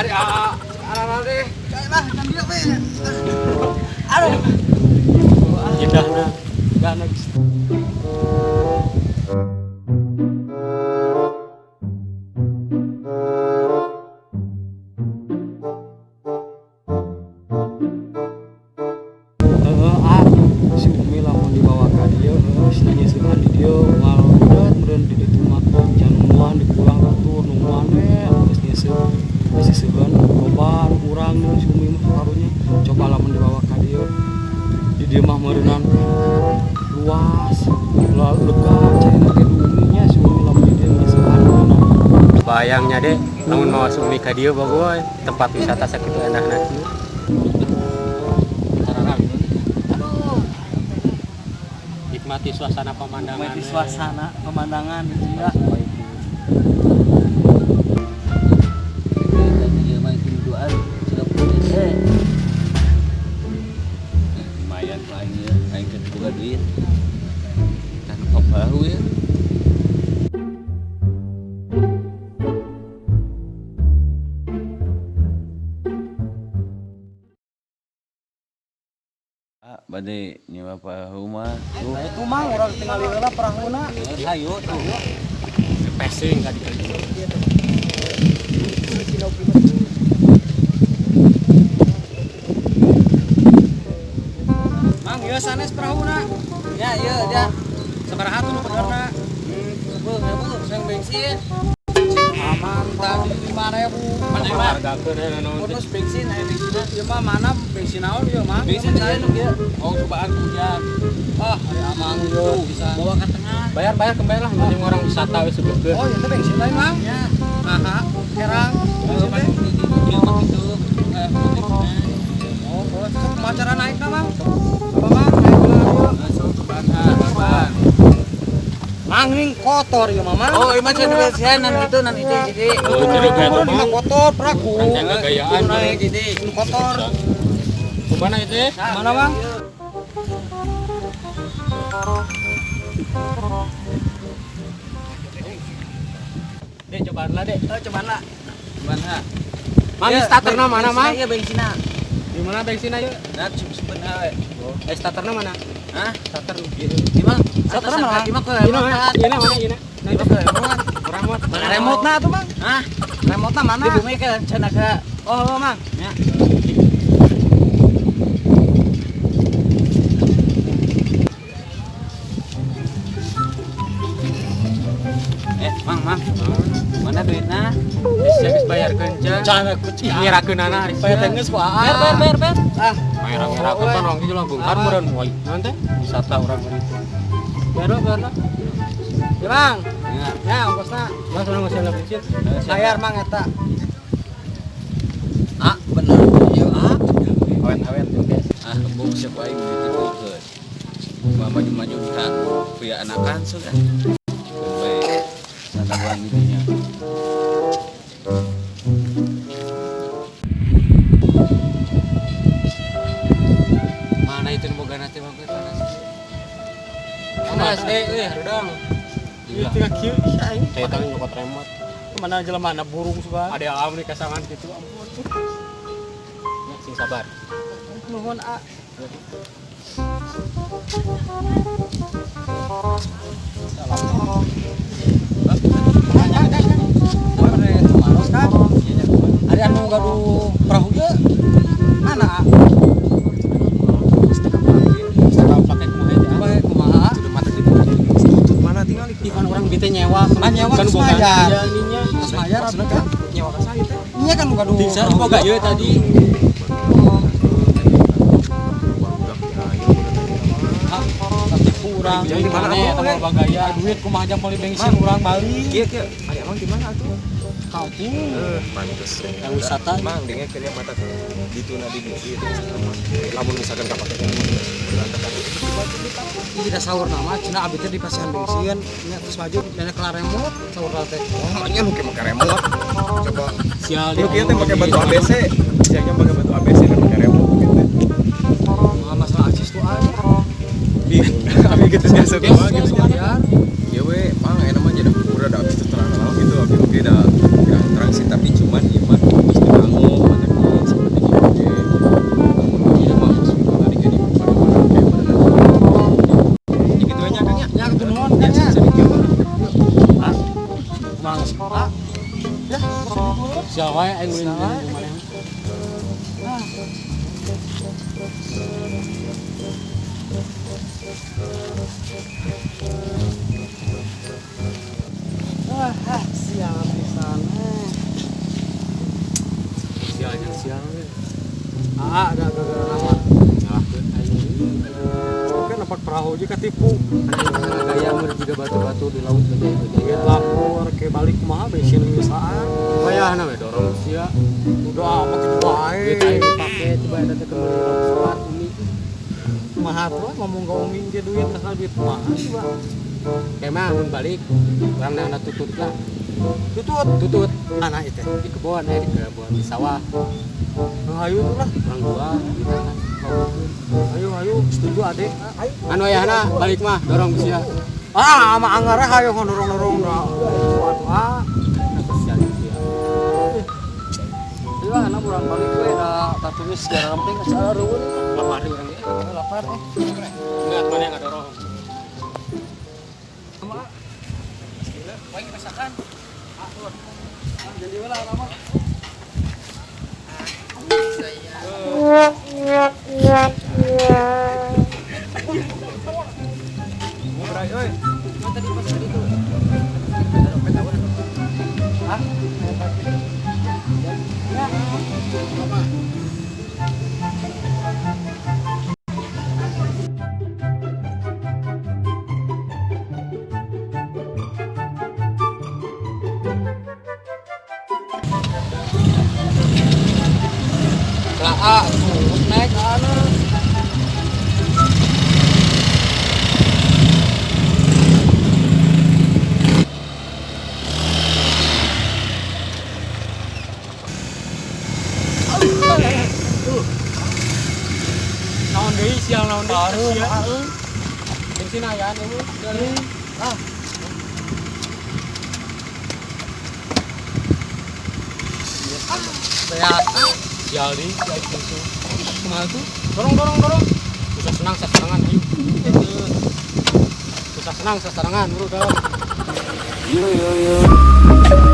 Arah deh. Lah, kan dia we. Aduh. Indahna. Gana. Si Umi lamun dibawa ka dieu, sinanya seueur di dieu, walau mudah di ditu mah can nuan dipulang batur nungguan we, geus nyeuseum. Masih seueun loban urang si Umi mah karunya. Coba lamun dibawa ka dieu. Di dieu mah meureunana luas, lalu lega caina ge duminya si Umi lamun di dieu geus seueun. Bayangnya deh, lamun mawa si Umi ka dieu bagoy, tempat wisata sakitu endahna kieu. Nikmati suasana pemandangan. Nikmati suasana pemandangan gitu ya. Lumayan paling ya, aing keur boga duit. Kan bahu ya. Bade nyewa perahu mah. Nah itu mah orang tinggal heula perahuna. Hayu tuh. Pesing ka dikali. Mang ieu sanes perahuna. Ya, ieu dia. Sabaraha tuh nu benerna? Heuh, sang bensin. Aman tadi 5.000. Mana mah? Hargakeun naon teh. Bonus bensin aya bensin. Ieu mah mana bensin naon ieu mah? Bensin teh nu kieu. Oh, cobaan hujan. Ah, ari amang ieu bisa. Bawa ke tengah. Bayar kembali lah, jadi orang wisata we sebutkeun. Oh, ieu teh bensin lain, Mang. Ya. Aha, herang. Pas di dieu mah kitu. Oh, boleh sok kumaha cara naikna, Mang? Apa, Mang? Naik heula ieu. Masuk cobaan harapan. Mang ning kotor ieu mah, Mang. Oh, ieu mah cenah bensin nan itu nan itu jadi. Oh, jadi kayak Ini itu, mah Mang. kotor, praku. Kan jaga gayaan. Naik jadi kotor. Kumana itu? Mana, Mang? Dek cobaan lah, Dek. Cobaan lah. Cobaan ha. Mang starterna mana, Mang? Iya, bensinna. Di mana bensin ayo? Nah, simpen hawe. Starterna mana? Hah? Starter. Di mana? Starter mana? Di mana ke Ini remote? mana? Ini mana? Ini. Di mana ke remote? Remote. Mana remote-na tuh, Mang? Hah? Remote-na mana? Di bumi ke cenah ke. Oh, Mang. Ya. Mang. Mana duitna? Bisa geus bayarkeun can. Cara kucing. Ngirakeunana ari. Bayar teh geus ku Ber. Ah, Ngirakeun kan orang kieu lah bongkar meureun moy. Naon teh? Wisata urang mah itu. Bayar lah. ya, Mang. Ya. Ya, ongkosna. Mas urang geus sana bensin. Bayar, Mang, eta. Ah, bener. Ieu Awet-awet oke. kembung siap aing dititipkeun. Maju-maju ka pria anakan sudah. Baik. Sadawan intinya. Mana itu boga nanti mah panas. Panas euy harudang. Ieu teh kieu ih aing. Saya tahu nyokot remote. Mana jelema na burung suka. Ada alam nih kasangan gitu ampun. Ya, sing sabar. Nuhun, A. Ada anu gaduh perahu ge. Mana, A? Pakai kumaha teh? Bae kumaha? Sudah mata di mana tinggal di kan orang bite nyewa. Kan nyewa kan geus boga mayar. iya ininya. Geus mayar Maksudnya atuh. kan nyewa ka saya teh. Nya kan gaduh. Bisa boga ieu tadi. Tapi kurang. Jadi di mana ya tanggal bagaya duit kumaha jam poli bensin urang balik. Kieu ari emang di mana atuh? Kampung. Pantes. Yang wisata. Mang dengar kalian mata dituna di bisi. Lamun misalkan kapake Tidak sahur nama, cina abis itu di pasihan bensin, nya terus maju dan kelar remote sahur teh. Oh, makanya lu pakai remote. Coba Sial lu kieu teh pakai batu ABC. Siangnya pakai batu ABC dan pakai remote gitu. Masalah akses tuh aja. Kami gitu biasa gua gitu ya. Ya we, mang enak mah jadi udah ada habis terang gitu, oke da terang sih tapi cuman iman habis dibangun Siapa wae aing ulin Siapa? mana? Sial pisan. Sial yang sial. Ada gara-gara nama. Ngalahkeun aing. Oke nampak perahu juga ketipu. Gaya meureun juga batu-batu di laut Kayak gede-gede. lapor ke balik kumaha besin ngeusaan. Bayahna we dorong sia. Udah amat itu bae. Duit aing dipake coba ada teh kembali ke pesawat umi. Kumaha tuh ngomong ngomongin ke duit asal duit kumaha sih, Bang? Kemah mun balik urang nana tutut lah. Tutut anak itu. Di kebon di kebon di sawah. Ayo tuh lah. Urang dua kita kan. Ayo setuju adek. Ayo. Anu ayahna balik mah dorong sia. Sama anggarnya ayo ngorong-ngorong dah. Suatu Kasihan sia. Iya, anak kurang balik we da tatulis segala ramping asal reun. Lapar urang ge. Lapar Enggak mana yang dorong. Sama. Wae rasakan. Jadi lah nama. Berai euy. Tadi pas tadi tuh. Hah? Lah naik anu. Naon deui siang naon deui siang. Bensin aya anu dari Beak sial di sial itu. Kumaha tuh? Dorong. Susah senang sasarangan ayo. Susah senang sasarangan bro dorong. Yo.